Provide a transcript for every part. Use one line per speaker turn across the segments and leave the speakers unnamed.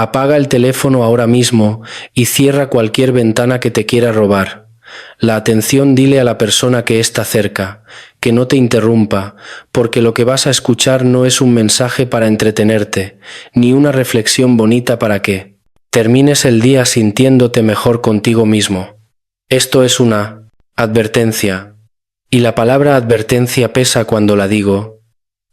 Apaga el teléfono ahora mismo y cierra cualquier ventana que te quiera robar. La atención dile a la persona que está cerca, que no te interrumpa, porque lo que vas a escuchar no es un mensaje para entretenerte, ni una reflexión bonita para que termines el día sintiéndote mejor contigo mismo. Esto es una advertencia, y la palabra advertencia pesa cuando la digo.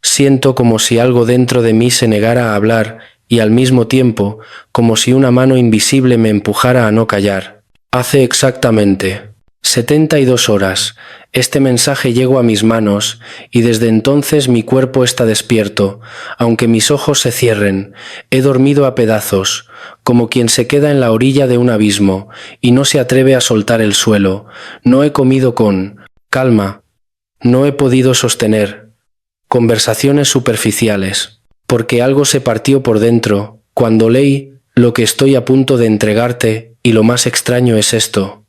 Siento como si algo dentro de mí se negara a hablar y al mismo tiempo como si una mano invisible me empujara a no callar. Hace exactamente 72 horas, este mensaje llegó a mis manos y desde entonces mi cuerpo está despierto, aunque mis ojos se cierren. He dormido a pedazos, como quien se queda en la orilla de un abismo y no se atreve a soltar el suelo. No he comido con calma, no he podido sostener conversaciones superficiales, porque algo se partió por dentro cuando leí lo que estoy a punto de entregarte, y lo más extraño es esto.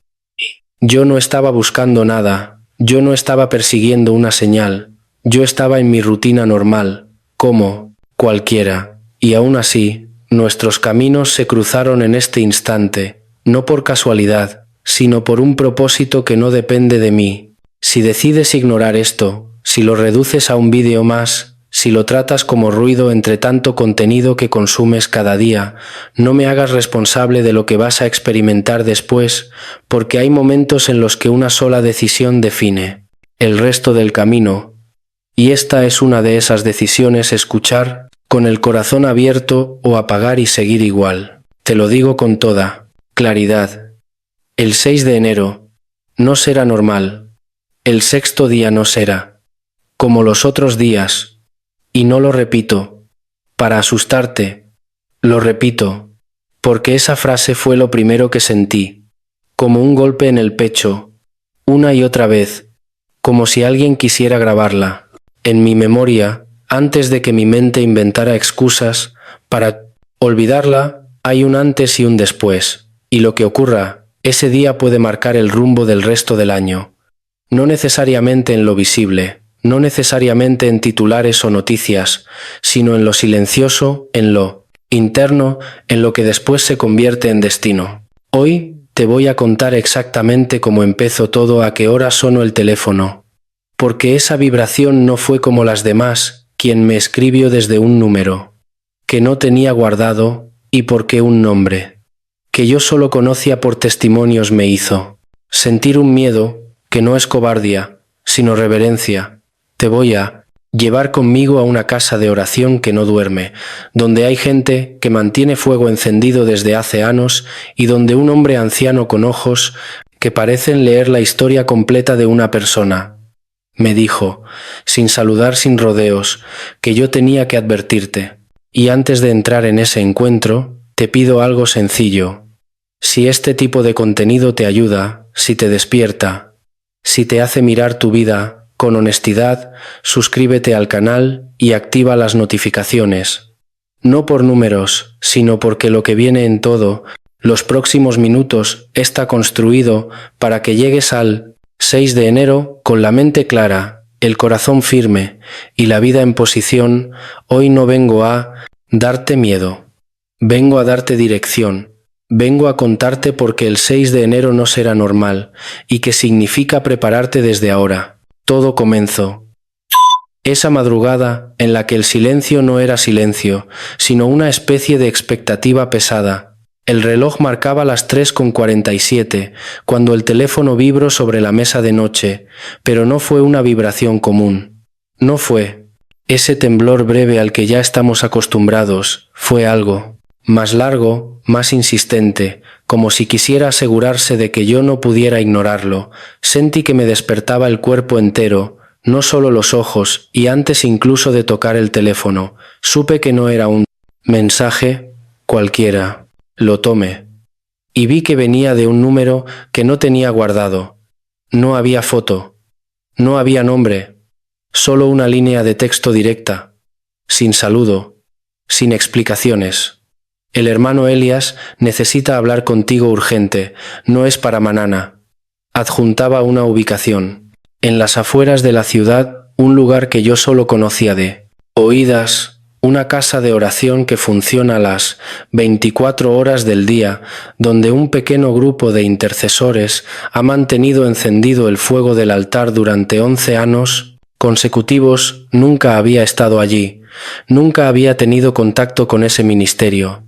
Yo no estaba buscando nada, yo no estaba persiguiendo una señal, yo estaba en mi rutina normal, como cualquiera, y aún así, nuestros caminos se cruzaron en este instante, no por casualidad, sino por un propósito que no depende de mí. Si decides ignorar esto, si lo reduces a un vídeo más, si lo tratas como ruido entre tanto contenido que consumes cada día, no me hagas responsable de lo que vas a experimentar después, porque hay momentos en los que una sola decisión define el resto del camino, y esta es una de esas decisiones: escuchar con el corazón abierto o apagar y seguir igual. Te lo digo con toda claridad. El 6 de enero no será normal. El sexto día no será como los otros días. Y no lo repito para asustarte, lo repito porque esa frase fue lo primero que sentí, como un golpe en el pecho, una y otra vez, como si alguien quisiera grabarla en mi memoria antes de que mi mente inventara excusas para olvidarla. Hay un antes y un después, y lo que ocurra ese día puede marcar el rumbo del resto del año. No necesariamente en lo visible, no necesariamente en titulares o noticias, sino en lo silencioso, en lo interno, en lo que después se convierte en destino. Hoy te voy a contar exactamente cómo empezó todo, a qué hora sonó el teléfono, porque esa vibración no fue como las demás, quien me escribió desde un número que no tenía guardado, y porque un nombre que yo solo conocía por testimonios me hizo sentir un miedo que no es cobardía, sino reverencia. Te voy a llevar conmigo a una casa de oración que no duerme, donde hay gente que mantiene fuego encendido desde hace años y donde un hombre anciano con ojos que parecen leer la historia completa de una persona me dijo, sin saludar, sin rodeos, que yo tenía que advertirte. Y antes de entrar en ese encuentro, te pido algo sencillo. Si este tipo de contenido te ayuda, si te despierta, si te hace mirar tu vida con honestidad, suscríbete al canal y activa las notificaciones. No por números, sino porque lo que viene en todo, los próximos minutos, está construido para que llegues al 6 de enero con la mente clara, el corazón firme y la vida en posición. Hoy no vengo a darte miedo, vengo a darte dirección. Vengo a contarte porque el 6 de enero no será normal y que significa prepararte desde ahora. Todo comenzó esa madrugada en la que el silencio no era silencio, sino una especie de expectativa pesada. El reloj marcaba las 3:47 cuando el teléfono vibró sobre la mesa de noche, pero no fue una vibración común. No fue ese temblor breve al que ya estamos acostumbrados, fue algo más largo, más insistente, como si quisiera asegurarse de que yo no pudiera ignorarlo. Sentí que me despertaba el cuerpo entero, no solo los ojos, y antes incluso de tocar el teléfono, supe que no era un mensaje cualquiera. Lo tomé y vi que venía de un número que no tenía guardado. No había foto, no había nombre, solo una línea de texto directa, sin saludo, sin explicaciones. El hermano Elias necesita hablar contigo urgente, no es para mañana. Adjuntaba una ubicación. En las afueras de la ciudad, un lugar que yo solo conocía de oídas, una casa de oración que funciona las 24 horas del día, donde un pequeño grupo de intercesores ha mantenido encendido el fuego del altar durante 11 años consecutivos. Nunca había estado allí, nunca había tenido contacto con ese ministerio.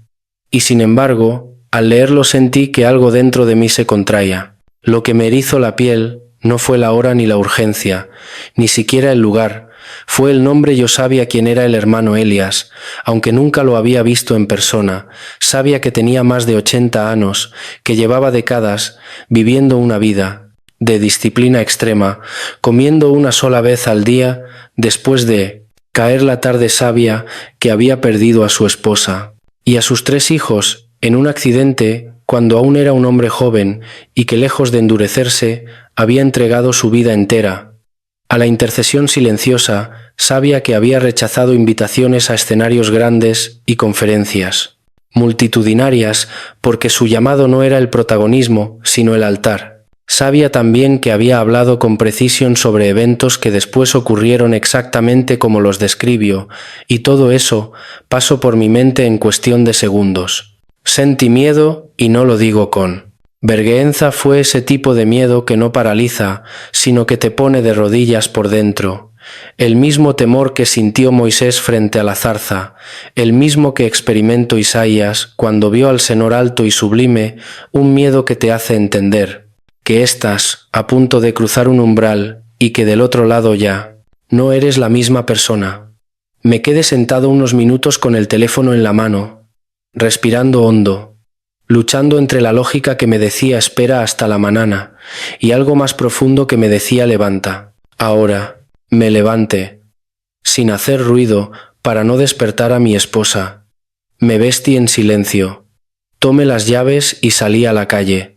Y sin embargo, al leerlo sentí que algo dentro de mí se contraía. Lo que me erizó la piel no fue la hora ni la urgencia, ni siquiera el lugar. Fue el nombre. Yo sabía quién era el hermano Elias, aunque nunca lo había visto en persona. Sabía que tenía más de 80 años, que llevaba décadas viviendo una vida de disciplina extrema, comiendo una sola vez al día, después de caer la tarde sabia que había perdido a su esposa y a sus 3 hijos en un accidente cuando aún era un hombre joven y que lejos de endurecerse había entregado su vida entera a la intercesión silenciosa. Sabía que había rechazado invitaciones a escenarios grandes y conferencias multitudinarias porque su llamado no era el protagonismo, sino el altar. Sabía también que había hablado con precisión sobre eventos que después ocurrieron exactamente como los describió, y todo eso pasó por mi mente en cuestión de segundos. Sentí miedo, y no lo digo con vergüenza. Fue ese tipo de miedo que no paraliza, sino que te pone de rodillas por dentro. El mismo temor que sintió Moisés frente a la zarza, el mismo que experimentó Isaías cuando vio al Señor alto y sublime, un miedo que te hace entender que estás a punto de cruzar un umbral y que del otro lado ya no eres la misma persona. Me quedé sentado unos minutos con el teléfono en la mano, respirando hondo, luchando entre la lógica que me decía espera hasta la mañana y algo más profundo que me decía levanta. Ahora me levanté, sin hacer ruido para no despertar a mi esposa. Me vestí en silencio, tomé las llaves y salí a la calle.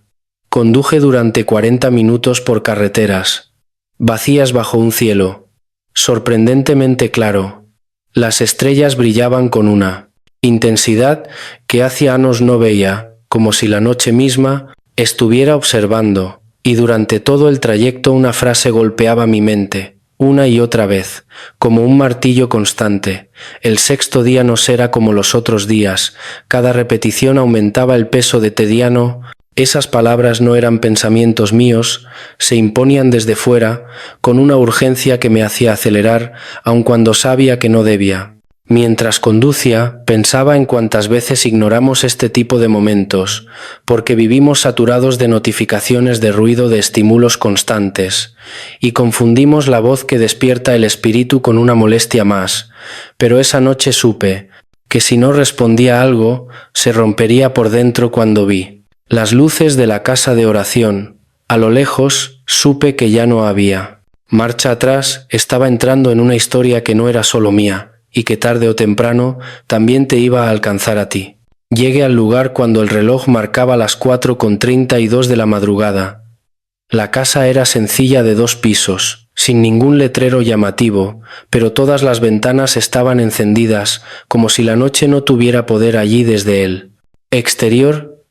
Conduje durante 40 minutos por carreteras vacías bajo un cielo sorprendentemente claro. Las estrellas brillaban con una intensidad que hacía años no veía, como si la noche misma estuviera observando, y durante todo el trayecto una frase golpeaba mi mente, una y otra vez, como un martillo constante. El 6.º día no será como los otros días. Cada repetición aumentaba el peso de tediano. Esas palabras no eran pensamientos míos, se imponían desde fuera, con una urgencia que me hacía acelerar, aun cuando sabía que no debía. Mientras conducía, pensaba en cuántas veces ignoramos este tipo de momentos, porque vivimos saturados de notificaciones, de ruido, de estímulos constantes, y confundimos la voz que despierta el espíritu con una molestia más. Pero esa noche supe que si no respondía a algo, se rompería por dentro cuando vi las luces de la casa de oración. A lo lejos, supe que ya no había marcha atrás. Estaba entrando en una historia que no era solo mía, y que tarde o temprano también te iba a alcanzar a ti. Llegué al lugar cuando el reloj marcaba las 4:32 de la madrugada. La casa era sencilla, de 2 pisos, sin ningún letrero llamativo, pero todas las ventanas estaban encendidas, como si la noche no tuviera poder allí. Desde el exterior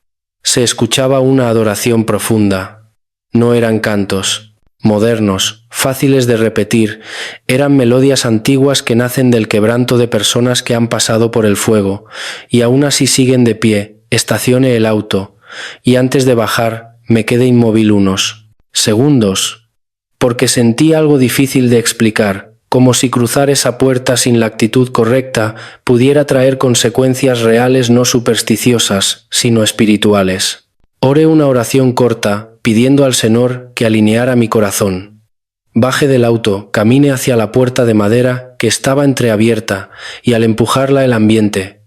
se escuchaba una adoración profunda. No eran cantos modernos, fáciles de repetir, eran melodías antiguas que nacen del quebranto de personas que han pasado por el fuego y aún así siguen de pie. Estacioné el auto y antes de bajar me quedé inmóvil unos segundos, porque sentí algo difícil de explicar, como si cruzar esa puerta sin la actitud correcta pudiera traer consecuencias reales, no supersticiosas, sino espirituales. Oré una oración corta, pidiendo al Señor que alineara mi corazón. Bajé del auto, caminé hacia la puerta de madera que estaba entreabierta, y al empujarla el ambiente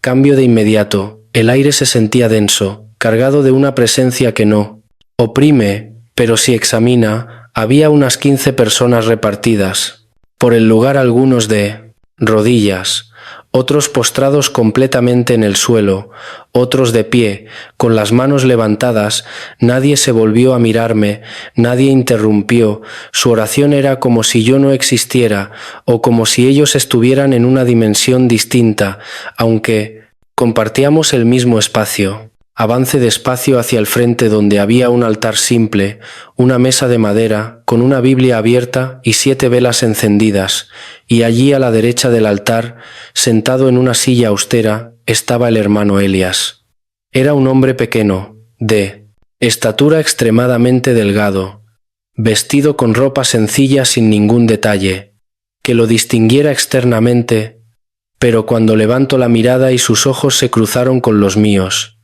cambió de inmediato. El aire se sentía denso, cargado de una presencia que no oprime, pero si examina. Había unas 15 personas repartidas por el lugar, algunos de rodillas, otros postrados completamente en el suelo, otros de pie, con las manos levantadas. Nadie se volvió a mirarme, nadie interrumpió. Su oración era como si yo no existiera, o como si ellos estuvieran en una dimensión distinta, aunque compartíamos el mismo espacio. Avance despacio hacia el frente donde había un altar simple, una mesa de madera, con una Biblia abierta y 7 velas encendidas, y allí a la derecha del altar, sentado en una silla austera, estaba el hermano Elias. Era un hombre pequeño, de estatura extremadamente delgado, vestido con ropa sencilla sin ningún detalle, que lo distinguiera externamente, pero cuando levantó la mirada y sus ojos se cruzaron con los míos,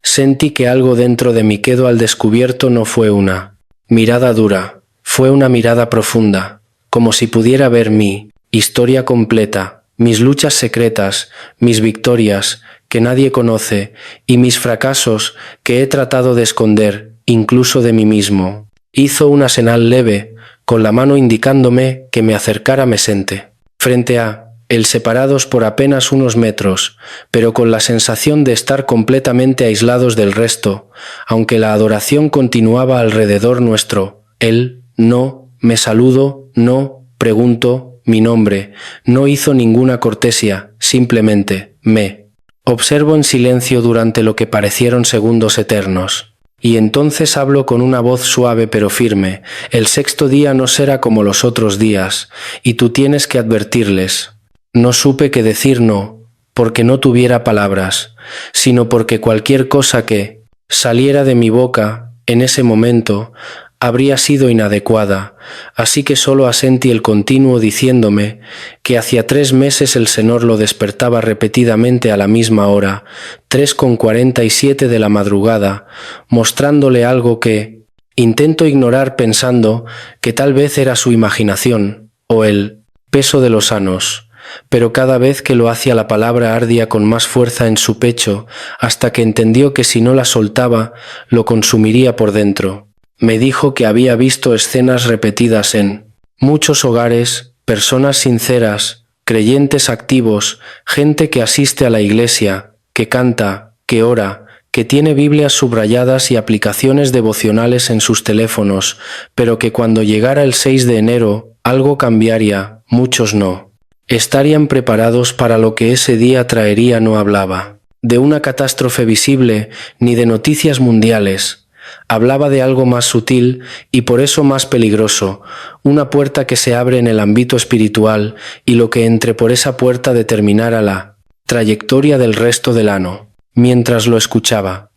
sentí que algo dentro de mí quedó al descubierto. No fue una mirada dura, fue una mirada profunda, como si pudiera ver mi historia completa, mis luchas secretas, mis victorias, que nadie conoce, y mis fracasos, que he tratado de esconder, incluso de mí mismo. Hizo una señal leve, con la mano indicándome que me acercara. Me senté frente a él, separados por apenas unos metros, pero con la sensación de estar completamente aislados del resto, aunque la adoración continuaba alrededor nuestro. Él no me saludó, no preguntó mi nombre, no hizo ninguna cortesía, simplemente me observó en silencio durante lo que parecieron segundos eternos. Y entonces habló con una voz suave pero firme: el 6º día no será como los otros días, y tú tienes que advertirles. No supe qué decir, no porque no tuviera palabras, sino porque cualquier cosa que saliera de mi boca en ese momento habría sido inadecuada, así que solo asentí el continuo diciéndome que hacía 3 meses el Señor lo despertaba repetidamente a la misma hora, 3:47 de la madrugada, mostrándole algo que intento ignorar pensando que tal vez era su imaginación o el peso de los años. Pero cada vez que lo hacía la palabra ardía con más fuerza en su pecho, hasta que entendió que si no la soltaba, lo consumiría por dentro. Me dijo que había visto escenas repetidas en muchos hogares, personas sinceras, creyentes activos, gente que asiste a la iglesia, que canta, que ora, que tiene Biblias subrayadas y aplicaciones devocionales en sus teléfonos, pero que cuando llegara el 6 de enero, algo cambiaría. Muchos no estarían preparados para lo que ese día traería. No hablaba de una catástrofe visible ni de noticias mundiales. Hablaba de algo más sutil y por eso más peligroso, una puerta que se abre en el ámbito espiritual y lo que entre por esa puerta determinara la trayectoria del resto del año. Mientras lo escuchaba,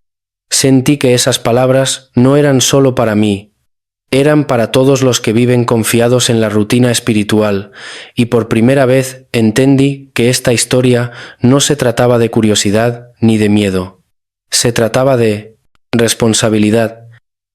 sentí que esas palabras no eran solo para mí, eran para todos los que viven confiados en la rutina espiritual, y por primera vez entendí que esta historia no se trataba de curiosidad ni de miedo. Se trataba de responsabilidad,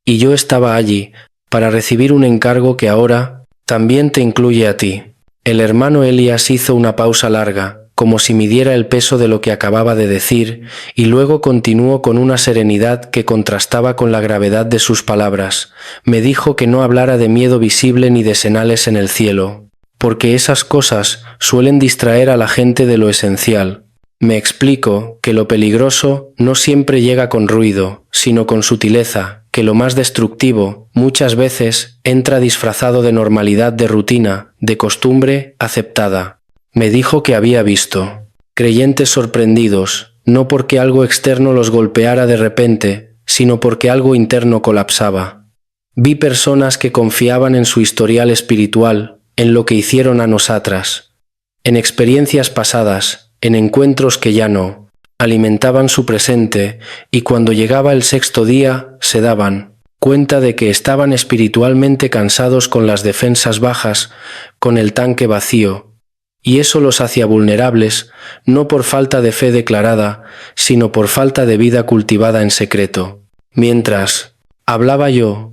y yo estaba allí para recibir un encargo que ahora también te incluye a ti. El hermano Elias hizo una pausa larga, como si midiera el peso de lo que acababa de decir, y luego continuó con una serenidad que contrastaba con la gravedad de sus palabras. Me dijo que no hablara de miedo visible ni de señales en el cielo, porque esas cosas suelen distraer a la gente de lo esencial. Me explico que lo peligroso no siempre llega con ruido, sino con sutileza, que lo más destructivo muchas veces entra disfrazado de normalidad, de rutina, de costumbre aceptada. Me dijo que había visto creyentes sorprendidos, no porque algo externo los golpeara de repente, sino porque algo interno colapsaba. Vi personas que confiaban en su historial espiritual, en lo que hicieron a nosotras, en experiencias pasadas, en encuentros que ya no alimentaban su presente, y cuando llegaba el 6º día se daban cuenta de que estaban espiritualmente cansados, con las defensas bajas, con el tanque vacío. Y eso los hacía vulnerables, no por falta de fe declarada, sino por falta de vida cultivada en secreto. Mientras hablaba yo,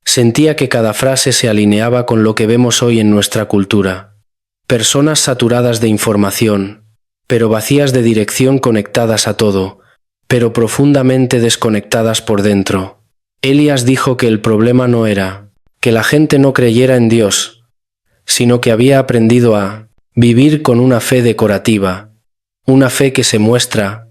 sentía que cada frase se alineaba con lo que vemos hoy en nuestra cultura. Personas saturadas de información, pero vacías de dirección, conectadas a todo, pero profundamente desconectadas por dentro. Elias dijo que el problema no era que la gente no creyera en Dios, sino que había aprendido a vivir con una fe decorativa, una fe que se muestra,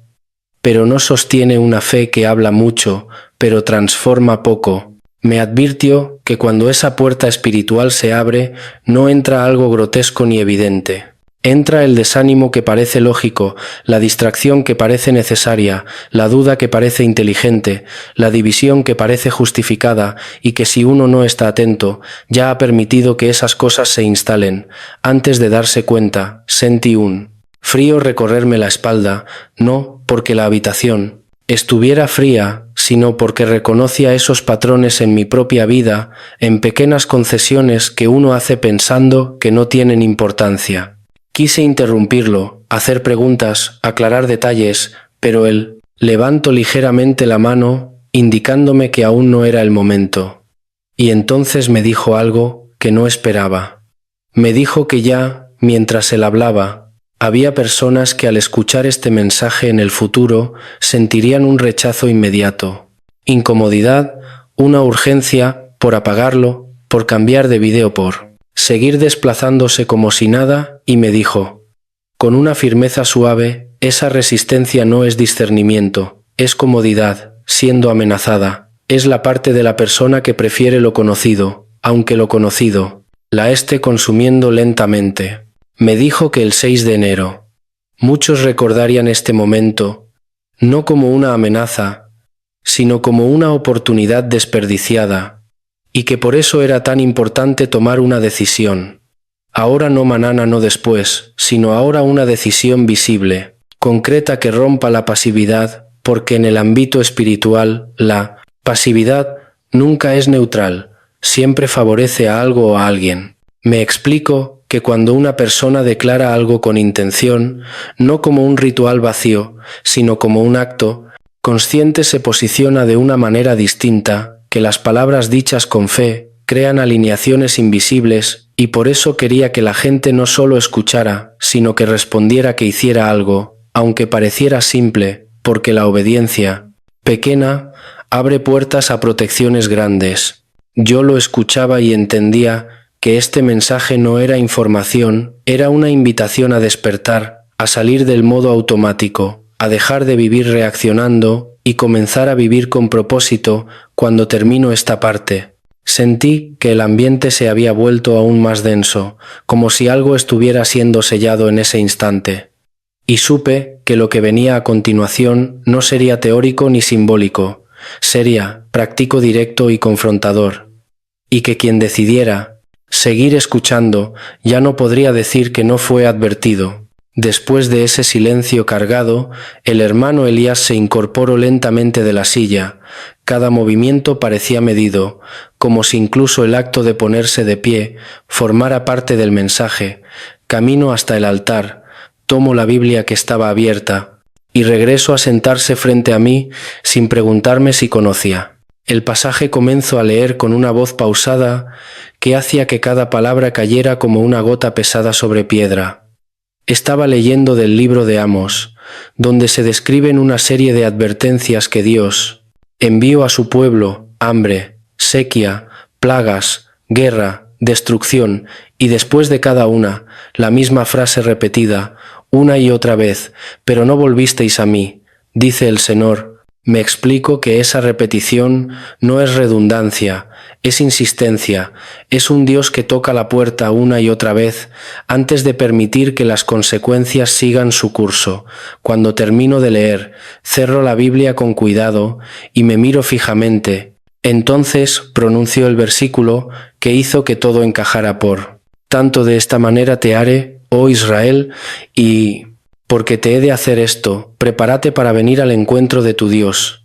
pero no sostiene, una fe que habla mucho, pero transforma poco. Me advirtió que cuando esa puerta espiritual se abre, no entra algo grotesco ni evidente. Entra el desánimo que parece lógico, la distracción que parece necesaria, la duda que parece inteligente, la división que parece justificada y que si uno no está atento, ya ha permitido que esas cosas se instalen. Antes de darse cuenta, sentí un frío recorrerme la espalda, no porque la habitación estuviera fría, sino porque reconocía esos patrones en mi propia vida, en pequeñas concesiones que uno hace pensando que no tienen importancia. Quise interrumpirlo, hacer preguntas, aclarar detalles, pero él levantó ligeramente la mano, indicándome que aún no era el momento. Y entonces me dijo algo que no esperaba. Me dijo que ya, mientras él hablaba, había personas que al escuchar este mensaje en el futuro sentirían un rechazo inmediato, incomodidad, una urgencia por apagarlo, por cambiar de video, por seguir desplazándose como si nada, y me dijo, con una firmeza suave, esa resistencia no es discernimiento, es comodidad, siendo amenazada, es la parte de la persona que prefiere lo conocido, aunque lo conocido la esté consumiendo lentamente. Me dijo que el 6 de enero. Muchos recordarían este momento, no como una amenaza, sino como una oportunidad desperdiciada, y que por eso era tan importante tomar una decisión. Ahora no mañana, no después, sino ahora una decisión visible, concreta que rompa la pasividad, porque en el ámbito espiritual, la pasividad nunca es neutral, siempre favorece a algo o a alguien. Me explico que cuando una persona declara algo con intención, no como un ritual vacío, sino como un acto, consciente se posiciona de una manera distinta, que las palabras dichas con fe crean alineaciones invisibles, y por eso quería que la gente no solo escuchara, sino que respondiera, que hiciera algo, aunque pareciera simple, porque la obediencia, pequeña, abre puertas a protecciones grandes. Yo lo escuchaba y entendía que este mensaje no era información, era una invitación a despertar, a salir del modo automático, a dejar de vivir reaccionando y comenzar a vivir con propósito. Cuando termino esta parte, sentí que el ambiente se había vuelto aún más denso, como si algo estuviera siendo sellado en ese instante. Y supe que lo que venía a continuación no sería teórico ni simbólico, sería práctico, directo y confrontador. Y que quien decidiera seguir escuchando ya no podría decir que no fue advertido. Después de ese silencio cargado, el hermano Elías se incorporó lentamente de la silla. Cada movimiento parecía medido, como si incluso el acto de ponerse de pie formara parte del mensaje. Camino hasta el altar, tomo la Biblia que estaba abierta, y regreso a sentarse frente a mí sin preguntarme si conocía. El pasaje comenzó a leer con una voz pausada que hacía que cada palabra cayera como una gota pesada sobre piedra. Estaba leyendo del libro de Amos, donde se describen una serie de advertencias que Dios envió a su pueblo: hambre, sequía, plagas, guerra, destrucción, y después de cada una, la misma frase repetida, una y otra vez: pero no volvisteis a mí, dice el Señor. Me explico que esa repetición no es redundancia, es insistencia, es un Dios que toca la puerta una y otra vez antes de permitir que las consecuencias sigan su curso. Cuando termino de leer, cerro la Biblia con cuidado y me miro fijamente. Entonces pronuncio el versículo que hizo que todo encajara: por tanto de esta manera te haré, oh Israel, y porque te he de hacer esto, prepárate para venir al encuentro de tu Dios.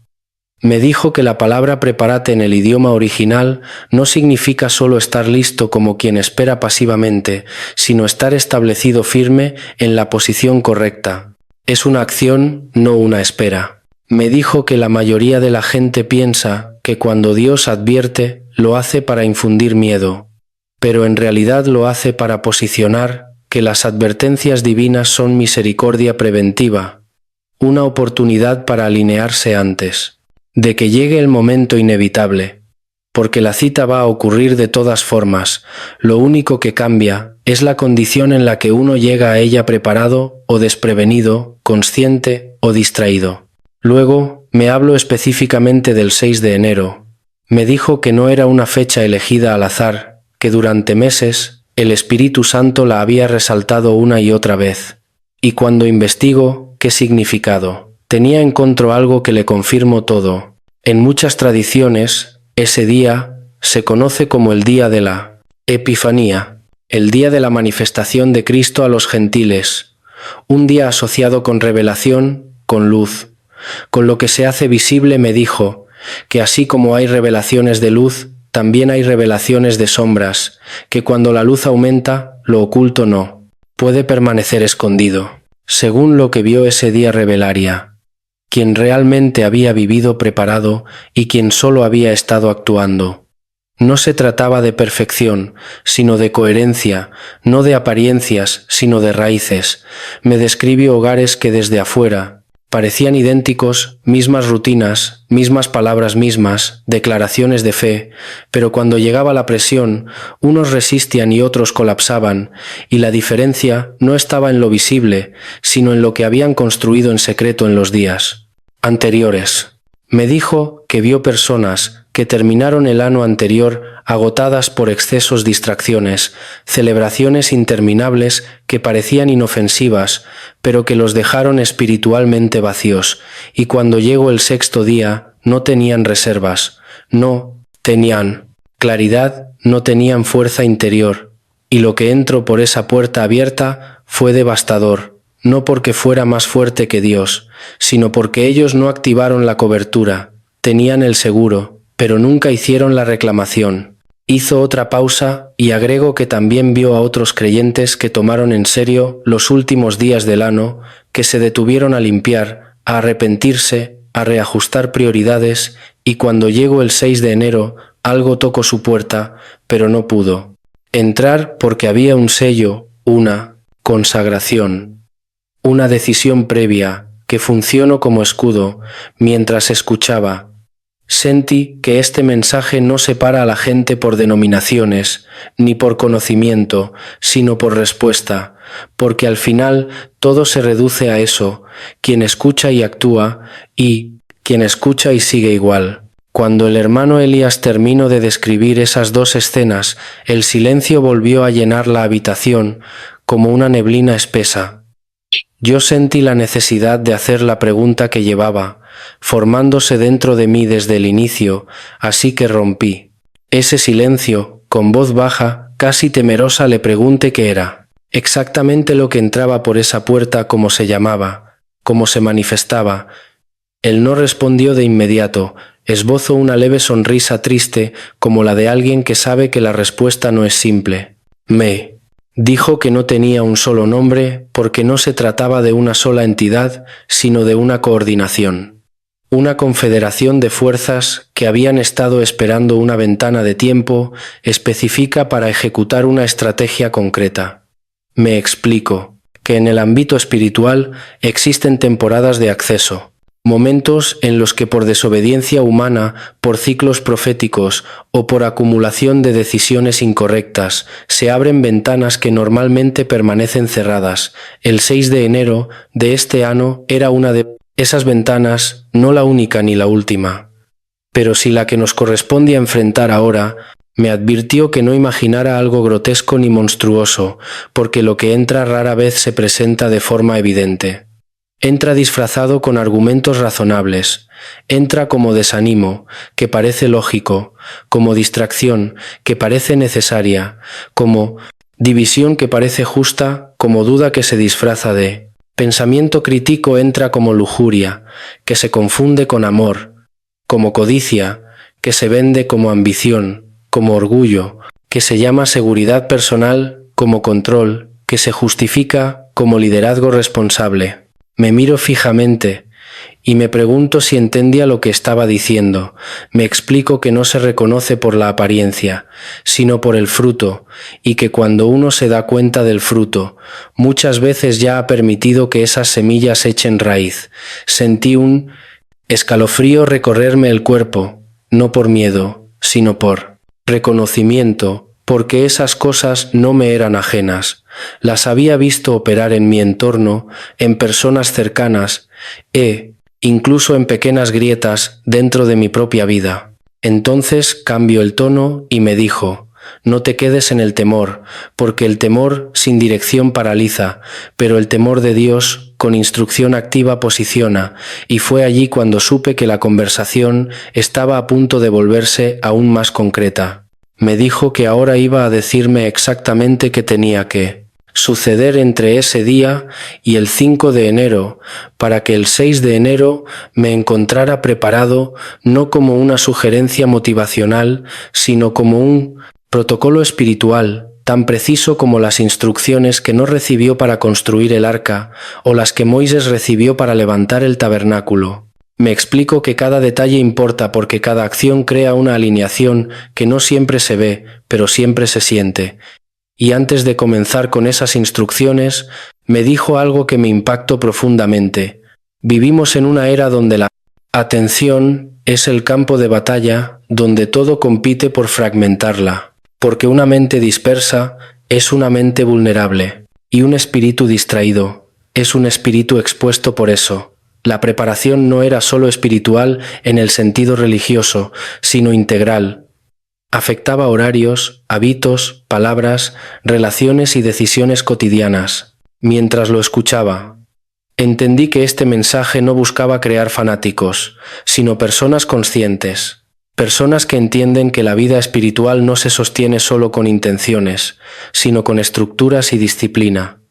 Me dijo que la palabra prepárate en el idioma original no significa solo estar listo como quien espera pasivamente, sino estar establecido firme en la posición correcta. Es una acción, no una espera. Me dijo que la mayoría de la gente piensa que cuando Dios advierte, lo hace para infundir miedo, pero en realidad lo hace para posicionar, que las advertencias divinas son misericordia preventiva, una oportunidad para alinearse antes de que llegue el momento inevitable, porque la cita va a ocurrir de todas formas. Lo único que cambia es la condición en la que uno llega a ella, preparado o desprevenido, consciente o distraído. Luego me habló específicamente del 6 de enero. Me dijo que no era una fecha elegida al azar, que durante meses El Espíritu Santo la había resaltado una y otra vez. Y cuando investigo, ¿qué significado? Tenía encontro algo que le confirmó todo. En muchas tradiciones, ese día se conoce como el día de la Epifanía, el día de la manifestación de Cristo a los gentiles, un día asociado con revelación, con luz. Con lo que se hace visible me dijo que así como hay revelaciones de luz, también hay revelaciones de sombras, que cuando la luz aumenta, lo oculto no puede permanecer escondido. Según lo que vio ese día revelaría, quien realmente había vivido preparado y quien solo había estado actuando. No se trataba de perfección, sino de coherencia, no de apariencias, sino de raíces. Me describió hogares que desde afuera parecían idénticos, mismas rutinas, mismas palabras mismas, declaraciones de fe, pero cuando llegaba la presión, unos resistían y otros colapsaban, y la diferencia no estaba en lo visible, sino en lo que habían construido en secreto en los días anteriores. Me dijo que vio personas que terminaron el año anterior agotadas por excesos, distracciones, celebraciones interminables que parecían inofensivas, pero que los dejaron espiritualmente vacíos, y cuando llegó el sexto día no tenían reservas, no tenían claridad, no tenían fuerza interior, y lo que entró por esa puerta abierta fue devastador, no porque fuera más fuerte que Dios, sino porque ellos no activaron la cobertura, tenían el seguro, pero nunca hicieron la reclamación. Hizo otra pausa y agregó que también vio a otros creyentes que tomaron en serio los últimos días del año, que se detuvieron a limpiar, a arrepentirse, a reajustar prioridades, y cuando llegó el 6 de enero, algo tocó su puerta, pero no pudo entrar porque había un sello, una consagración, una decisión previa que funcionó como escudo mientras escuchaba. Sentí que este mensaje no separa a la gente por denominaciones, ni por conocimiento, sino por respuesta, porque al final todo se reduce a eso, quien escucha y actúa, y quien escucha y sigue igual. Cuando el hermano Elías terminó de describir esas dos escenas, el silencio volvió a llenar la habitación como una neblina espesa. Yo sentí la necesidad de hacer la pregunta que llevaba formándose dentro de mí desde el inicio, así que rompí ese silencio. Con voz baja, casi temerosa, le pregunté qué era exactamente lo que entraba por esa puerta, cómo se llamaba, cómo se manifestaba. Él no respondió de inmediato, esbozó una leve sonrisa triste, como la de alguien que sabe que la respuesta no es simple. Me dijo que no tenía un solo nombre, porque no se trataba de una sola entidad, sino de una coordinación. Una confederación de fuerzas que habían estado esperando una ventana de tiempo específica para ejecutar una estrategia concreta. Me explico que en el ámbito espiritual existen temporadas de acceso, momentos en los que por desobediencia humana, por ciclos proféticos o por acumulación de decisiones incorrectas, se abren ventanas que normalmente permanecen cerradas. El 6 de enero de este año era una de esas ventanas, no la única ni la última, pero sí la que nos corresponde a enfrentar ahora. Me advirtió que no imaginara algo grotesco ni monstruoso, porque lo que entra rara vez se presenta de forma evidente. Entra disfrazado con argumentos razonables, entra como desánimo, que parece lógico, como distracción, que parece necesaria, como división que parece justa, como duda que se disfraza de pensamiento crítico, entra como lujuria, que se confunde con amor, como codicia, que se vende como ambición, como orgullo, que se llama seguridad personal, como control, que se justifica como liderazgo responsable. Me miro fijamente y me pregunto si entendía lo que estaba diciendo. Me explico que no se reconoce por la apariencia, sino por el fruto, y que cuando uno se da cuenta del fruto, muchas veces ya ha permitido que esas semillas echen raíz. Sentí un escalofrío recorrerme el cuerpo, no por miedo, sino por reconocimiento, porque esas cosas no me eran ajenas. Las había visto operar en mi entorno, en personas cercanas, incluso en pequeñas grietas dentro de mi propia vida. Entonces cambió el tono y me dijo, no te quedes en el temor, porque el temor sin dirección paraliza, pero el temor de Dios con instrucción activa posiciona, y fue allí cuando supe que la conversación estaba a punto de volverse aún más concreta. Me dijo que ahora iba a decirme exactamente qué tenía que suceder entre ese día y el 5 de enero, para que el 6 de enero me encontrara preparado no como una sugerencia motivacional, sino como un protocolo espiritual, tan preciso como las instrucciones que no recibió para construir el arca o las que Moisés recibió para levantar el tabernáculo. Me explico que cada detalle importa porque cada acción crea una alineación que no siempre se ve, pero siempre se siente. Y antes de comenzar con esas instrucciones, me dijo algo que me impactó profundamente. Vivimos en una era donde la atención es el campo de batalla, donde todo compite por fragmentarla, porque una mente dispersa es una mente vulnerable, y un espíritu distraído es un espíritu expuesto por eso. La preparación no era solo espiritual en el sentido religioso, sino integral. Afectaba horarios, hábitos, palabras, relaciones y decisiones cotidianas. Mientras lo escuchaba, entendí que este mensaje no buscaba crear fanáticos, sino personas conscientes, personas que entienden que la vida espiritual no se sostiene solo con intenciones, sino con estructuras y disciplina,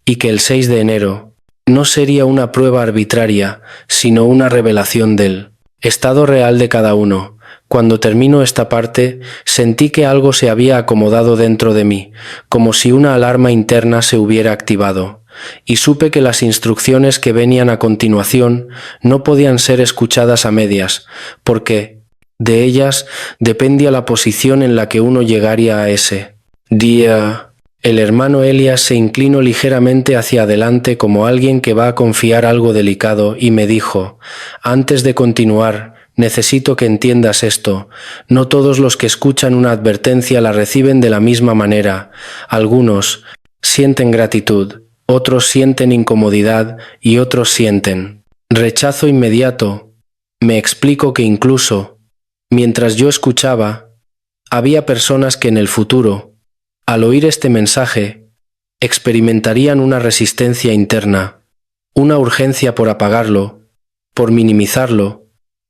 y que el 6 de enero no sería una prueba arbitraria, sino una revelación del estado real de cada uno. Cuando termino esta parte, sentí que algo se había acomodado dentro de mí, como si una alarma interna se hubiera activado, y supe que las instrucciones que venían a continuación no podían ser escuchadas a medias, porque de ellas dependía la posición en la que uno llegaría a ese día. El hermano Elias se inclinó ligeramente hacia adelante como alguien que va a confiar algo delicado y me dijo: antes de continuar, necesito que entiendas esto. No todos los que escuchan una advertencia la reciben de la misma manera. Algunos sienten gratitud, otros sienten incomodidad y otros sienten rechazo inmediato. Me explico que incluso mientras yo escuchaba, había personas que en el futuro, al oír este mensaje, experimentarían una resistencia interna, una urgencia por apagarlo, por minimizarlo,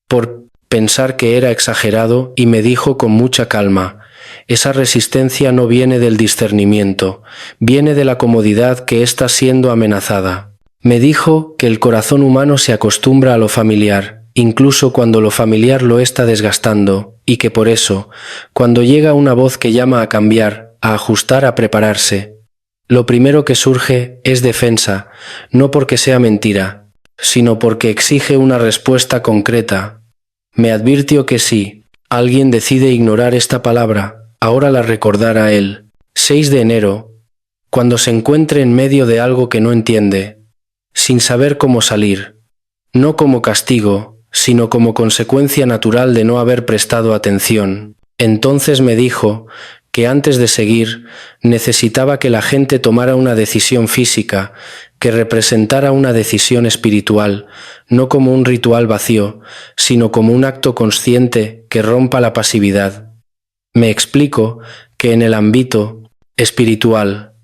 por pensar que era exagerado, y me dijo con mucha calma: esa resistencia no viene del discernimiento, viene de la comodidad que está siendo amenazada. Me dijo que el corazón humano se acostumbra a lo familiar, incluso cuando lo familiar lo está desgastando, y que por eso, cuando llega una voz que llama a cambiar, a ajustar, a prepararse, lo primero que surge es defensa, no porque sea mentira, sino porque exige una respuesta concreta. Me advirtió que si alguien decide ignorar esta palabra, ahora la recordará él. 6 de enero, cuando se encuentre en medio de algo que no entiende, sin saber cómo salir, no como castigo, sino como consecuencia natural de no haber prestado atención. Entonces me dijo que antes de seguir necesitaba que la gente tomara una decisión física, que representara una decisión espiritual, no como un ritual vacío, sino como un acto consciente que rompa la pasividad. Me explico que en el ámbito espiritual,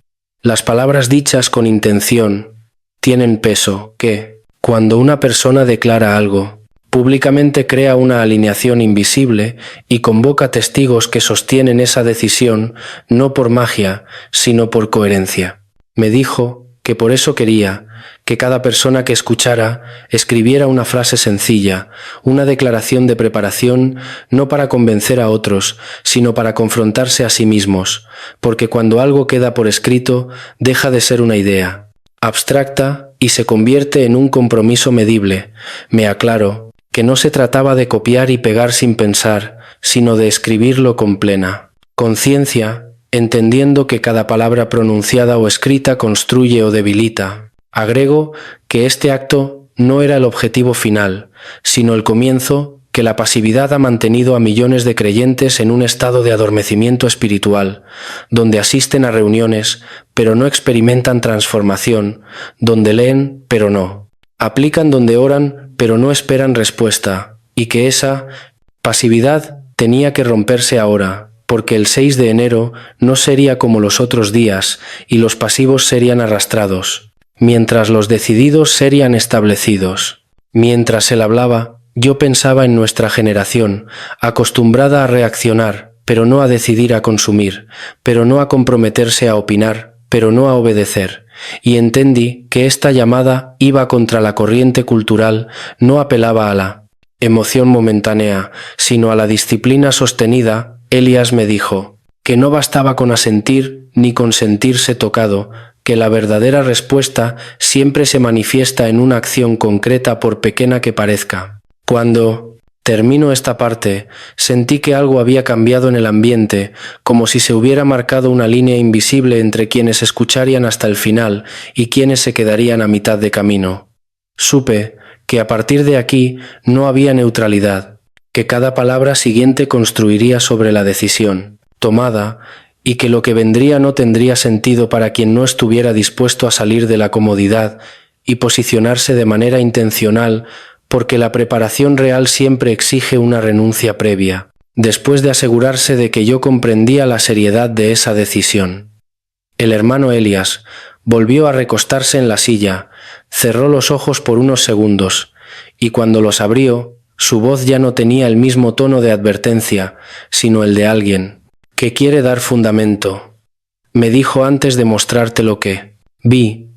las palabras dichas con intención tienen peso, que, cuando una persona declara algo, públicamente crea una alineación invisible y convoca testigos que sostienen esa decisión no por magia, sino por coherencia. Me dijo que por eso quería que cada persona que escuchara escribiera una frase sencilla, una declaración de preparación, no para convencer a otros, sino para confrontarse a sí mismos, porque cuando algo queda por escrito, deja de ser una idea abstracta y se convierte en un compromiso medible. Me aclaro que no se trataba de copiar y pegar sin pensar, sino de escribirlo con plena conciencia, entendiendo que cada palabra pronunciada o escrita construye o debilita. Agrego que este acto no era el objetivo final, sino el comienzo que la pasividad ha mantenido a millones de creyentes en un estado de adormecimiento espiritual, donde asisten a reuniones, pero no experimentan transformación, donde leen, pero no aplican, donde oran, pero no esperan respuesta, y que esa pasividad tenía que romperse ahora, porque el 6 de enero no sería como los otros días y los pasivos serían arrastrados, mientras los decididos serían establecidos. Mientras él hablaba, yo pensaba en nuestra generación, acostumbrada a reaccionar, pero no a decidir, a consumir, pero no a comprometerse, a opinar, pero no a obedecer, y entendí que esta llamada iba contra la corriente cultural, no apelaba a la emoción momentánea, sino a la disciplina sostenida. Elías me dijo que no bastaba con asentir ni con sentirse tocado, que la verdadera respuesta siempre se manifiesta en una acción concreta por pequeña que parezca. Cuando termino esta parte, sentí que algo había cambiado en el ambiente, como si se hubiera marcado una línea invisible entre quienes escucharían hasta el final y quienes se quedarían a mitad de camino. Supe que a partir de aquí no había neutralidad, que cada palabra siguiente construiría sobre la decisión tomada y que lo que vendría no tendría sentido para quien no estuviera dispuesto a salir de la comodidad y posicionarse de manera intencional, porque la preparación real siempre exige una renuncia previa, después de asegurarse de que yo comprendía la seriedad de esa decisión. El hermano Elías volvió a recostarse en la silla, cerró los ojos por unos segundos, y cuando los abrió, su voz ya no tenía el mismo tono de advertencia, sino el de alguien que quiere dar fundamento. Me dijo antes de mostrarte lo que vi.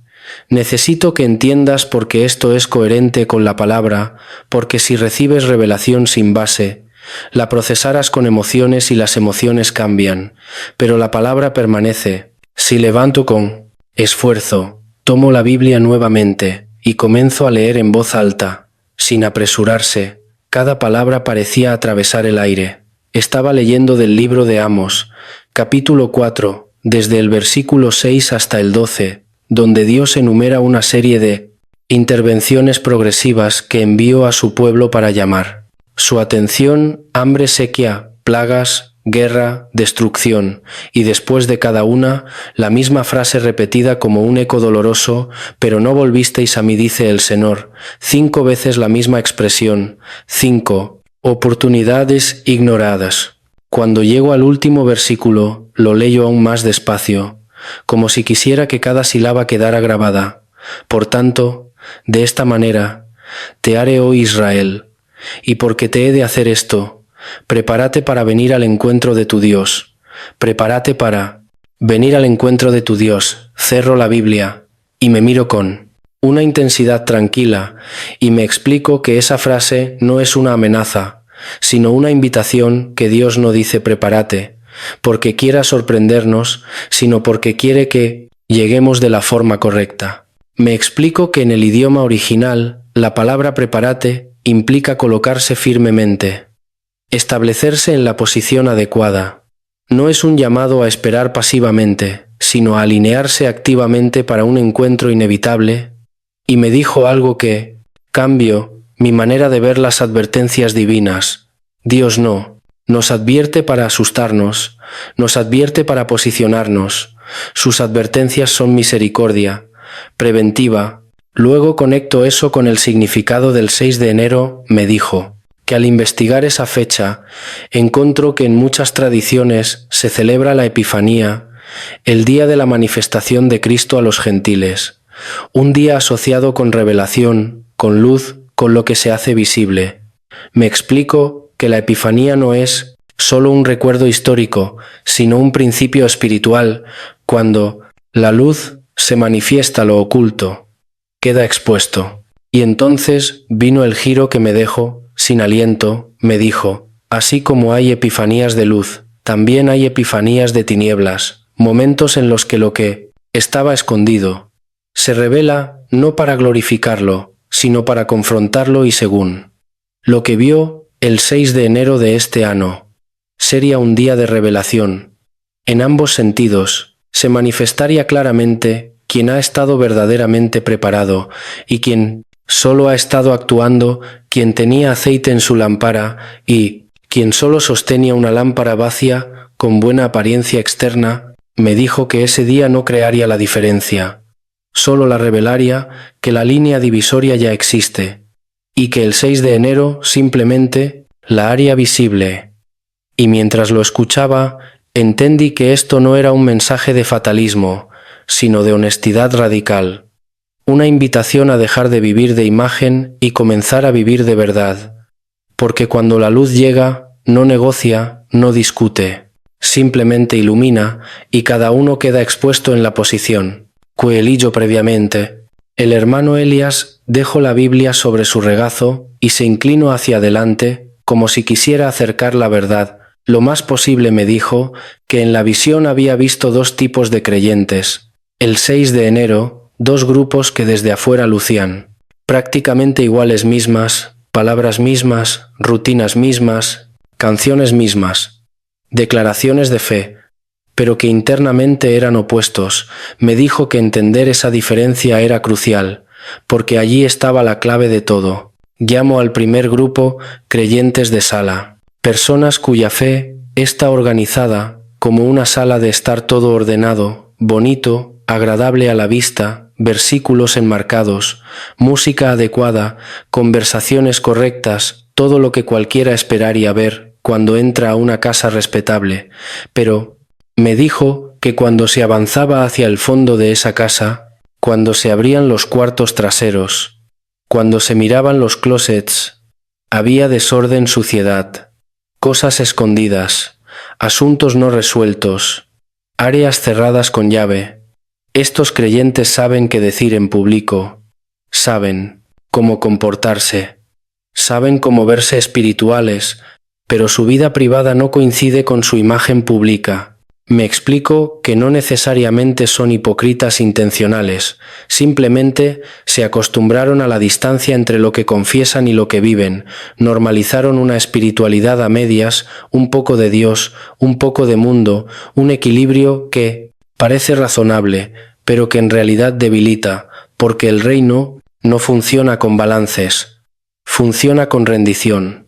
Necesito que entiendas porque esto es coherente con la palabra, porque si recibes revelación sin base, la procesarás con emociones y las emociones cambian, pero la palabra permanece. Si levanto con esfuerzo, tomo la Biblia nuevamente y comienzo a leer en voz alta, sin apresurarse, cada palabra parecía atravesar el aire. Estaba leyendo del libro de Amos, capítulo 4, desde el versículo 6 hasta el 12, donde Dios enumera una serie de intervenciones progresivas que envió a su pueblo para llamar su atención: hambre, sequía, plagas, guerra, destrucción, y después de cada una, la misma frase repetida como un eco doloroso: pero no volvisteis a mí, dice el Señor. 5 veces la misma expresión, 5 oportunidades ignoradas. Cuando llego al último versículo, lo leo aún más despacio, como si quisiera que cada sílaba quedara grabada. Por tanto, de esta manera, te haré, oh Israel, y porque te he de hacer esto, prepárate para venir al encuentro de tu Dios. Prepárate para venir al encuentro de tu Dios. Cerro la Biblia y me miro con una intensidad tranquila y me explico que esa frase no es una amenaza, sino una invitación, que Dios no dice prepárate porque quiera sorprendernos, sino porque quiere que lleguemos de la forma correcta. Me explico que en el idioma original, la palabra prepárate implica colocarse firmemente, establecerse en la posición adecuada. No es un llamado a esperar pasivamente, sino a alinearse activamente para un encuentro inevitable. Y me dijo algo que cambió mi manera de ver las advertencias divinas. Dios no nos advierte para asustarnos, nos advierte para posicionarnos. Sus advertencias son misericordia, preventiva. Luego conecto eso con el significado del 6 de enero, me dijo, que al investigar esa fecha, encontró que en muchas tradiciones se celebra la Epifanía, el día de la manifestación de Cristo a los gentiles, un día asociado con revelación, con luz, con lo que se hace visible. Me explico que la Epifanía no es solo un recuerdo histórico, sino un principio espiritual. Cuando la luz se manifiesta, lo oculto queda expuesto. Y entonces vino el giro que me dejó sin aliento. Me dijo, así como hay epifanías de luz, también hay epifanías de tinieblas, momentos en los que lo que estaba escondido se revela, no para glorificarlo, sino para confrontarlo. Y según lo que vio, el 6 de enero de este año sería un día de revelación. En ambos sentidos, se manifestaría claramente quien ha estado verdaderamente preparado y quien solo ha estado actuando, quien tenía aceite en su lámpara y quien solo sostenía una lámpara vacía con buena apariencia externa. Me dijo que ese día no crearía la diferencia, solo la revelaría, que la línea divisoria ya existe y que el 6 de enero simplemente la haría visible. Y mientras lo escuchaba, entendí que esto no era un mensaje de fatalismo, sino de honestidad radical. Una invitación a dejar de vivir de imagen y comenzar a vivir de verdad. Porque cuando la luz llega, no negocia, no discute, simplemente ilumina y cada uno queda expuesto en la posición que eligió previamente. El hermano Elias dejó la Biblia sobre su regazo y se inclinó hacia adelante, como si quisiera acercar la verdad. Lo más posible me dijo que en la visión había visto dos tipos de creyentes. El 6 de enero, dos grupos que desde afuera lucían, prácticamente iguales mismas, palabras mismas, rutinas mismas, canciones mismas, declaraciones de fe, pero que internamente eran opuestos. Me dijo que entender esa diferencia era crucial, porque allí estaba la clave de todo. Llamo al primer grupo creyentes de sala, personas cuya fe está organizada como una sala de estar todo ordenado, bonito, agradable a la vista, versículos enmarcados, música adecuada, conversaciones correctas, todo lo que cualquiera esperaría ver cuando entra a una casa respetable. Pero me dijo que cuando se avanzaba hacia el fondo de esa casa, cuando se abrían los cuartos traseros, cuando se miraban los closets, había desorden, suciedad, cosas escondidas, asuntos no resueltos, áreas cerradas con llave. Estos creyentes saben qué decir en público, saben cómo comportarse, saben cómo verse espirituales, pero su vida privada no coincide con su imagen pública. Me explico que no necesariamente son hipócritas intencionales, simplemente se acostumbraron a la distancia entre lo que confiesan y lo que viven, normalizaron una espiritualidad a medias, un poco de Dios, un poco de mundo, un equilibrio que parece razonable, pero que en realidad debilita, porque el reino no funciona con balances, funciona con rendición.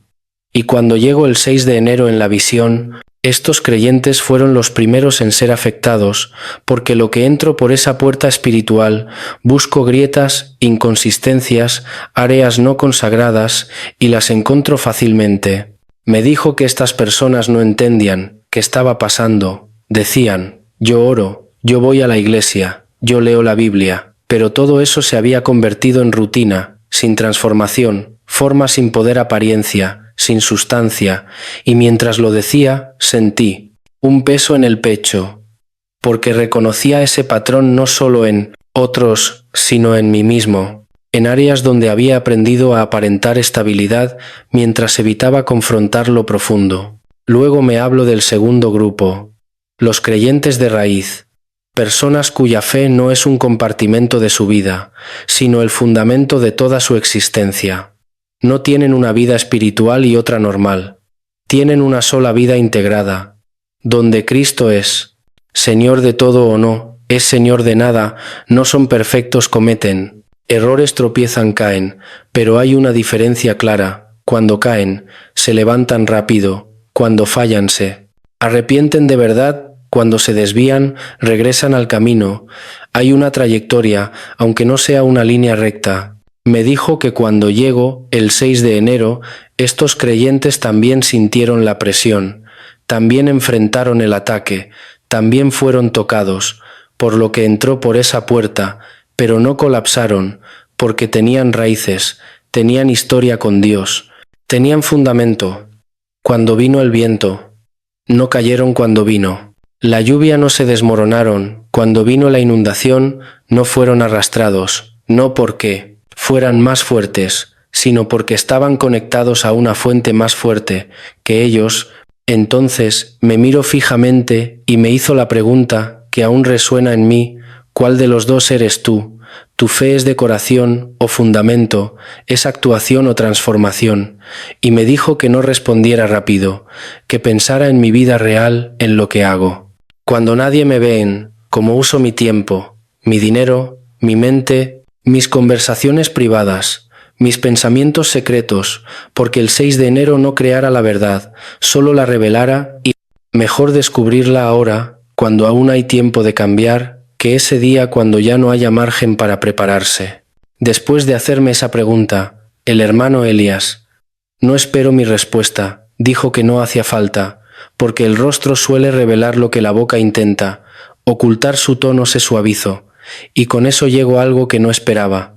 Y cuando llegó el 6 de enero en la visión, estos creyentes fueron los primeros en ser afectados, porque lo que entro por esa puerta espiritual, busco grietas, inconsistencias, áreas no consagradas, y las encuentro fácilmente. Me dijo que estas personas no entendían qué estaba pasando. Decían, yo oro, yo voy a la iglesia, yo leo la Biblia, pero todo eso se había convertido en rutina, sin transformación, forma sin poder apariencia, sin sustancia, y mientras lo decía, sentí un peso en el pecho, porque reconocía ese patrón no solo en otros, sino en mí mismo, en áreas donde había aprendido a aparentar estabilidad mientras evitaba confrontar lo profundo. Luego me hablo del segundo grupo, los creyentes de raíz, personas cuya fe no es un compartimento de su vida, sino el fundamento de toda su existencia. No tienen una vida espiritual y otra normal. Tienen una sola vida integrada, donde Cristo es Señor de todo o no, es Señor de nada, no son perfectos, cometen errores, tropiezan, caen, pero hay una diferencia clara. Cuando caen, se levantan rápido, cuando fallan se arrepienten de verdad, cuando se desvían, regresan al camino. Hay una trayectoria, aunque no sea una línea recta. Me dijo que cuando llegó el 6 de enero, estos creyentes también sintieron la presión, también enfrentaron el ataque, también fueron tocados, por lo que entró por esa puerta, pero no colapsaron, porque tenían raíces, tenían historia con Dios, tenían fundamento. Cuando vino el viento, no cayeron cuando vino. La lluvia no se desmoronaron, cuando vino la inundación, no fueron arrastrados, no porque fueran más fuertes, sino porque estaban conectados a una fuente más fuerte que ellos. Entonces me miró fijamente y me hizo la pregunta que aún resuena en mí: ¿cuál de los dos eres tú? ¿Tu fe es decoración o fundamento? ¿Es actuación o transformación? Y me dijo que no respondiera rápido, que pensara en mi vida real, en lo que hago. Cuando nadie me ve, en cómo uso mi tiempo, mi dinero, mi mente, mis conversaciones privadas, mis pensamientos secretos, porque el 6 de enero no creara la verdad, solo la revelara, y mejor descubrirla ahora, cuando aún hay tiempo de cambiar, que ese día cuando ya no haya margen para prepararse. Después de hacerme esa pregunta, el hermano Elias, no espero mi respuesta, dijo que no hacía falta, porque el rostro suele revelar lo que la boca intenta, ocultar su tono se suavizó, y con eso llegó algo que no esperaba.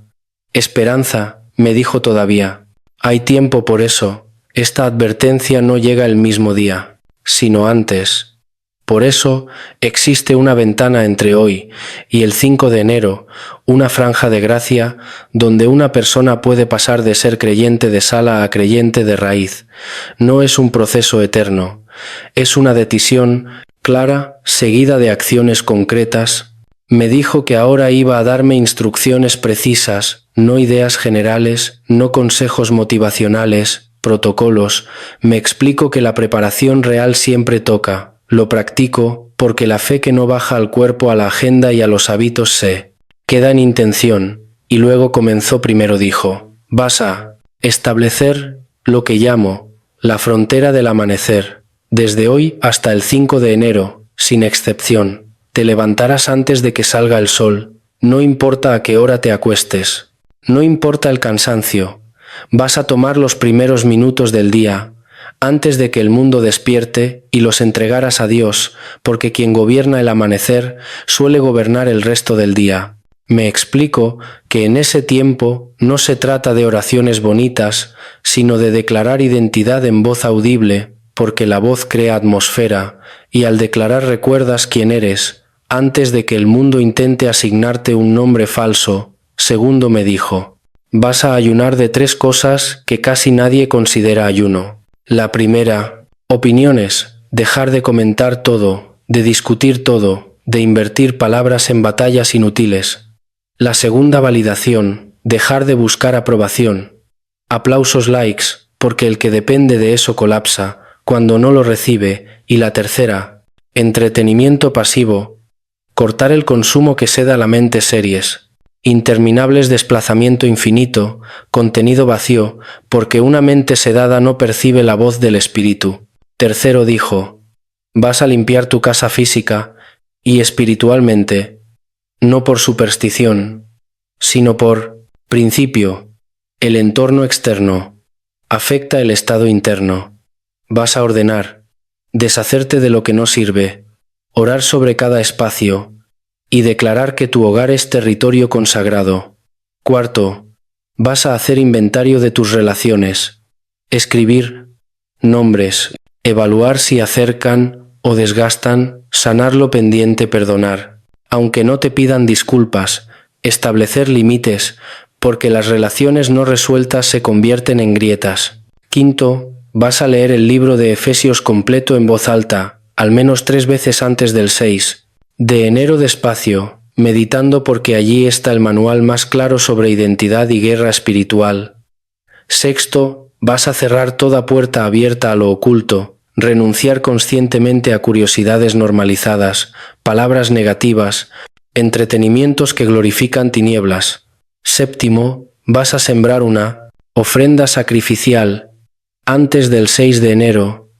Esperanza, me dijo todavía. Hay tiempo por eso, esta advertencia no llega el mismo día, sino antes. Por eso existe una ventana entre hoy y el 5 de enero, una franja de gracia donde una persona puede pasar de ser creyente de sala a creyente de raíz. No es un proceso eterno, es una decisión clara, seguida de acciones concretas. Me dijo que ahora iba a darme instrucciones precisas, no ideas generales, no consejos motivacionales, protocolos. Me explico que la preparación real siempre toca. Lo practico porque la fe que no baja al cuerpo, a la agenda y a los hábitos se queda en intención, y luego comenzó. Primero dijo, vas a establecer lo que llamo la frontera del amanecer. Desde hoy hasta el 5 de enero, sin excepción, te levantarás antes de que salga el sol, no importa a qué hora te acuestes, no importa el cansancio, vas a tomar los primeros minutos del día, antes de que el mundo despierte, y los entregarás a Dios, porque quien gobierna el amanecer suele gobernar el resto del día. Me explico que en ese tiempo no se trata de oraciones bonitas, sino de declarar identidad en voz audible, porque la voz crea atmósfera, y al declarar recuerdas quién eres, antes de que el mundo intente asignarte un nombre falso. Segundo me dijo, vas a ayunar de 3 cosas que casi nadie considera ayuno. La primera, opiniones, dejar de comentar todo, de discutir todo, de invertir palabras en batallas inútiles. La segunda, validación, dejar de buscar aprobación, aplausos, likes, porque el que depende de eso colapsa cuando no lo recibe. Y la tercera, entretenimiento pasivo, cortar el consumo que seda la mente, series interminables, desplazamiento infinito, contenido vacío, porque una mente sedada no percibe la voz del espíritu. Tercero dijo, vas a limpiar tu casa física y espiritualmente, no por superstición, sino por principio. El entorno externo afecta el estado interno. Vas a ordenar, deshacerte de lo que no sirve, orar sobre cada espacio, y declarar que tu hogar es territorio consagrado. Cuarto, vas a hacer inventario de tus relaciones, escribir nombres, evaluar si acercan o desgastan, sanar lo pendiente, perdonar, aunque no te pidan disculpas, establecer límites, porque las relaciones no resueltas se convierten en grietas. Quinto, vas a leer el libro de Efesios completo en voz alta, al menos 3 veces antes del 6 de enero, despacio, meditando, porque allí está el manual más claro sobre identidad y guerra espiritual. Sexto, vas a cerrar toda puerta abierta a lo oculto, renunciar conscientemente a curiosidades normalizadas, palabras negativas, entretenimientos que glorifican tinieblas. Séptimo, vas a sembrar una ofrenda sacrificial antes del 6 de enero,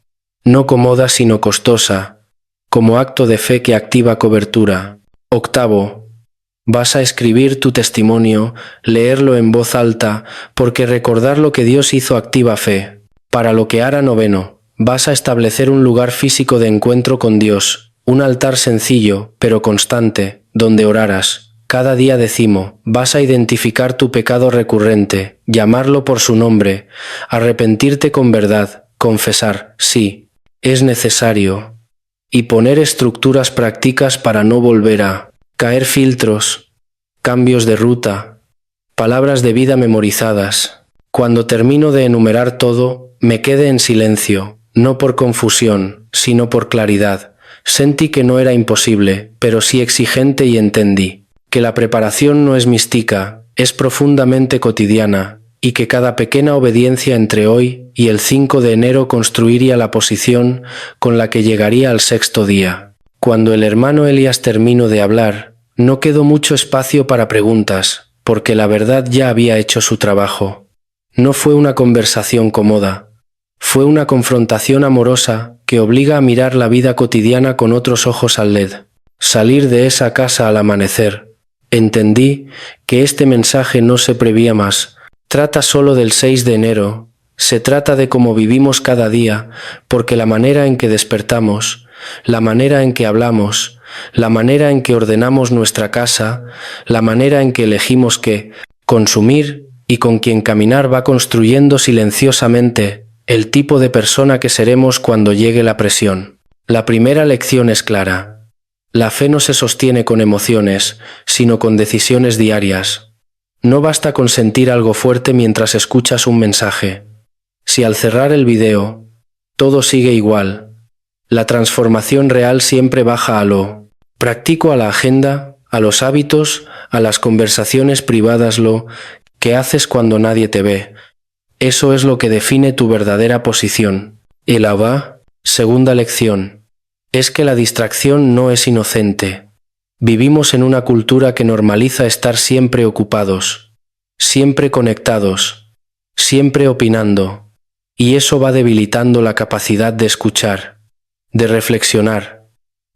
no cómoda sino costosa, como acto de fe que activa cobertura. Octavo, vas a escribir tu testimonio, leerlo en voz alta, porque recordar lo que Dios hizo activa fe. Para lo que hará. Noveno, vas a establecer un lugar físico de encuentro con Dios, un altar sencillo, pero constante, donde orarás. Cada día. Décimo, vas a identificar tu pecado recurrente, llamarlo por su nombre, arrepentirte con verdad, confesar, sí, es necesario, y poner estructuras prácticas para no volver a caer. Filtros, cambios de ruta, palabras de vida memorizadas. Cuando termino de enumerar todo, me quedé en silencio, no por confusión, sino por claridad. Sentí que no era imposible, pero sí exigente, y entendí que la preparación no es mística, es profundamente cotidiana, y que cada pequeña obediencia entre hoy y el 5 de enero construiría la posición con la que llegaría al 6º día. Cuando el hermano Elías terminó de hablar, no quedó mucho espacio para preguntas, porque la verdad ya había hecho su trabajo. No fue una conversación cómoda, fue una confrontación amorosa que obliga a mirar la vida cotidiana con otros ojos al LED. Salir de esa casa al amanecer. Entendí que este mensaje no se prevía más. Trata solo del 6 de enero, Se trata de cómo vivimos cada día, porque la manera en que despertamos, la manera en que hablamos, la manera en que ordenamos nuestra casa, la manera en que elegimos qué consumir y con quién caminar va construyendo silenciosamente el tipo de persona que seremos cuando llegue la presión. La primera lección es clara. La fe no se sostiene con emociones, sino con decisiones diarias. No basta con sentir algo fuerte mientras escuchas un mensaje. Si al cerrar el video, todo sigue igual, la transformación real siempre baja a lo practico, a la agenda, a los hábitos, a las conversaciones privadas, lo que haces cuando nadie te ve. Eso es lo que define tu verdadera posición. El Abba, segunda lección, es que la distracción no es inocente. Vivimos en una cultura que normaliza estar siempre ocupados, siempre conectados, siempre opinando. Y eso va debilitando la capacidad de escuchar, de reflexionar,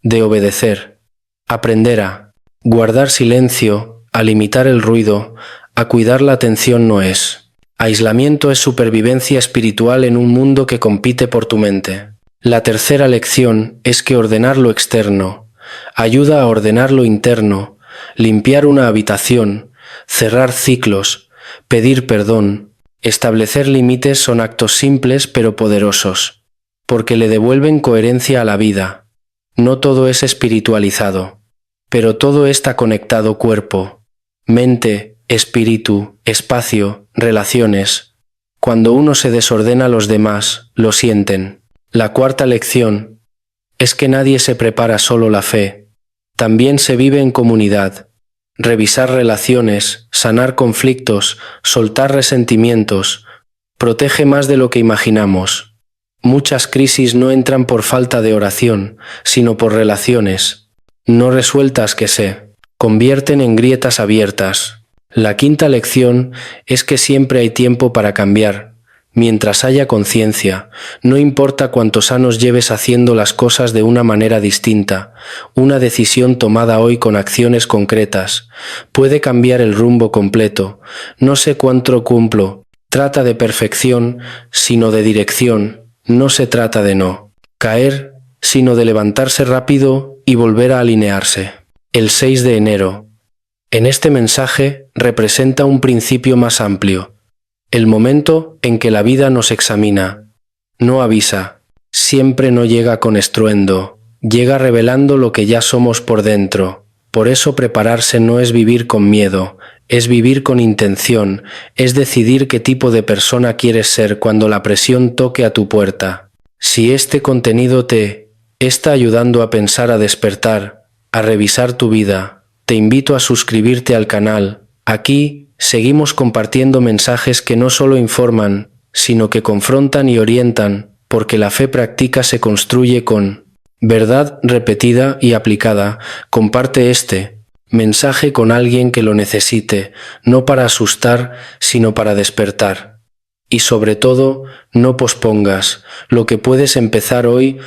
de obedecer, aprender a guardar silencio, a limitar el ruido, a cuidar la atención no es. Aislamiento es supervivencia espiritual en un mundo que compite por tu mente. La tercera lección es que ordenar lo externo ayuda a ordenar lo interno, limpiar una habitación, cerrar ciclos, pedir perdón. Establecer límites son actos simples pero poderosos, porque le devuelven coherencia a la vida. No todo es espiritualizado, pero todo está conectado: cuerpo, mente, espíritu, espacio, relaciones. Cuando uno se desordena, los demás lo sienten. La cuarta lección es que nadie se prepara solo. La fe también se vive en comunidad. Revisar relaciones, sanar conflictos, soltar resentimientos, protege más de lo que imaginamos. Muchas crisis no entran por falta de oración, sino por relaciones no resueltas que se convierten en grietas abiertas. La quinta lección es que siempre hay tiempo para cambiar. Mientras haya conciencia, no importa cuántos años lleves haciendo las cosas de una manera distinta, una decisión tomada hoy con acciones concretas puede cambiar el rumbo completo. No sé cuánto cumplo, trata de perfección, sino de dirección. No se trata de no caer, sino de levantarse rápido y volver a alinearse. El 6 de enero. En este mensaje representa un principio más amplio. El momento en que la vida nos examina, no avisa, siempre no llega con estruendo, llega revelando lo que ya somos por dentro. Por eso prepararse no es vivir con miedo, es vivir con intención, es decidir qué tipo de persona quieres ser cuando la presión toque a tu puerta. Si este contenido te está ayudando a pensar, a despertar, a revisar tu vida, te invito a suscribirte al canal. Aquí seguimos compartiendo mensajes que no solo informan, sino que confrontan y orientan, porque la fe práctica se construye con verdad repetida y aplicada. Comparte este mensaje con alguien que lo necesite, no para asustar, sino para despertar. Y sobre todo, no pospongas lo que puedes empezar hoy